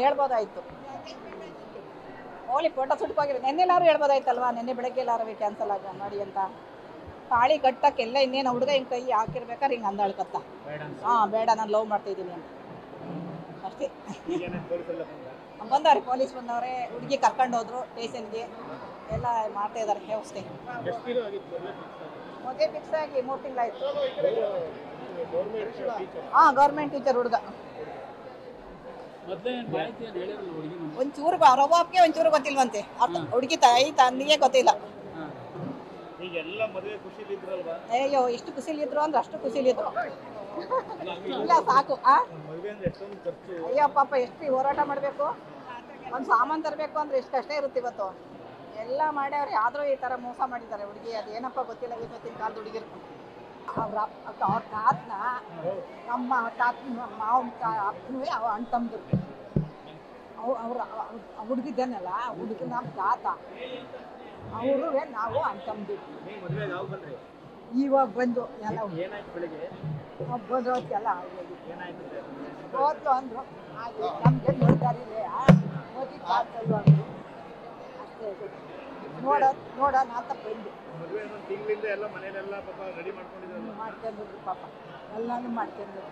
ಹೇಳ್ಬೋದಾಯ್ತು. ಓಲಿ photo ಸುಟ್ಕೋಗಿರೋದು ನೆನ್ನೆಲ್ಲಾರು ಹೇಳ್ಬೋದಾಯ್ತಲ್ವಾ, ನೆನ್ನೆ ಬೆಳಗ್ಗೆ ಎಲ್ಲಾರು ಕ್ಯಾನ್ಸಲ್ ಆಗ ಮಾಡಿ ಅಂತ. ತಾಳಿ ಕಟ್ಟಕ್ಕೆಲ್ಲ ಇನ್ನೇನು ಹುಡುಗ ಹಿಂಗೆ ಕೈ ಹಾಕಿರ್ಬೇಕಾದ್ರೆ ಹಿಂಗೆ ಅಂದಾಳ್ಕತ್ತ, ಬೇಡ ನಾನು ಲವ್ ಮಾಡ್ತಾ ಇದ್ದೀನಿ ಅಂತ ಅಷ್ಟೇ. ಬಂದವ್ರೆ ಪೊಲೀಸ್ ಬಂದವ್ರೆ, ಹುಡುಗಿ ಕರ್ಕೊಂಡು ಹೋದ್ರು ಸ್ಟೇಷನ್ಗೆ, ಎಲ್ಲ ಮಾಡ್ತಾ ಇದ್ದಾರೆ ವ್ಯವಸ್ಥೆ. ಮದುವೆ ಫಿಕ್ಸ್ ಆಗಿ 3 ತಿಂಗಳಾಯ್ತು. ಗೌರ್ಮೆಂಟ್ ಟೀಚರ್ ಹುಡುಗ. ಒಂಚೂರು ರವಾಬ್ಗೆ ಒಂಚೂರು ಗೊತ್ತಿಲ್ವಂತೆ, ಹುಡುಗಿ ತಾಯಿ ತಂದಿಗೆ ಗೊತ್ತಿಲ್ಲ. ಅಯ್ಯೋ ಎಷ್ಟು ಖುಷಿಲಿದ್ರು ಅಂದ್ರೆ ಅಷ್ಟು ಖುಷಿಲಿದ್ರು. ಇಲ್ಲ ಸಾಕು. ಅಯ್ಯೋ ಪಾಪ ಎಷ್ಟು ಹೋರಾಟ ಮಾಡಬೇಕು, ಒಂದು ಸಾಮಾನು ತರಬೇಕು ಅಂದ್ರೆ ಎಷ್ಟು ಕಷ್ಟ ಇರುತ್ತೆ ಇವತ್ತು. ಎಲ್ಲ ಮಾಡ್ಯವ್ರೆ, ಆದರೂ ಈ ಥರ ಮೋಸ ಮಾಡಿದ್ದಾರೆ ಹುಡುಗಿ. ಅದೇನಪ್ಪ ಗೊತ್ತಿಲ್ಲ ಇವತ್ತಿನ ಕಾಲದ ಹುಡುಗಿರು. ಅವ್ರ ತಾತನ ನಮ್ಮ ತಾತನ ಮಾವನ ಅಪ್ಪನೂ ಅಣ್ಣ ತಮ್ಮದು. ಅವ್ರ ಹುಡುಗಿದ್ದಾನಲ್ಲ, ಹುಡುಗಿ ನಮ್ಮ ತಾತ, ಅವರು ನಾವು ಅಣ್ಣ ತಮ್ಮದು. ಇವಾಗ ಬಂದು ಎಲ್ಲ ಬಂದೋದೆಲ್ಲ ಹೋದ್ರು ಅಂದರು. ಹಾಗೆ ನಮಗೆ ನೋಡ್ತಾರಿಲ್ಲ ಮೋದಿ ಕಾಲ್ಸಲ್ವ ಅಂದರು. ಅಷ್ಟೇ ನೋಡೋಣ ಅಂತ ಬಂದು ಮಾಡ್ಕೊಂಡಿದ್ರು ಪಾಪ, ಎಲ್ಲಾನು ಮಾಡ್ಕೊಂಡಿದ್ರು.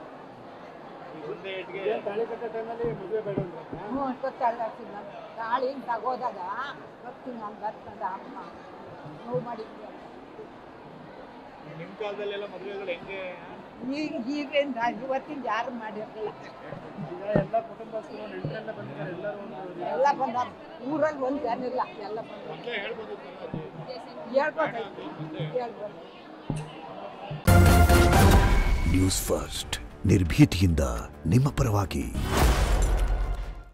ಗೊತ್ತಾಗ್ತೀನಿ ನಾನು ತಾಳಿ ಹಿಂಗೆ ತಗೋದಾಗ ಬರ್ತೀನಿ ನಾನು ಬರ್ತದ ಅಮ್ಮ ನೋವು ಮಾಡಿದ್ವಿ. ಈಗಿಂದ ಇವತ್ತಿಂದ ಯಾರು ಮಾಡಿರಲಿಲ್ಲ. ಎಲ್ಲ ಬಂದ ಊರಲ್ಲಿ ಒಂದು ಜನಿಲ್ಲ, ಎಲ್ಲ ಬಂದ ಹೇಳ್ಬೋದು. ನ್ಯೂಸ್ ಫಸ್ಟ್ ನಿರ್ಭೀತಿಯಿಂದ ನಿಮ್ಮ ಪರವಾಗಿ.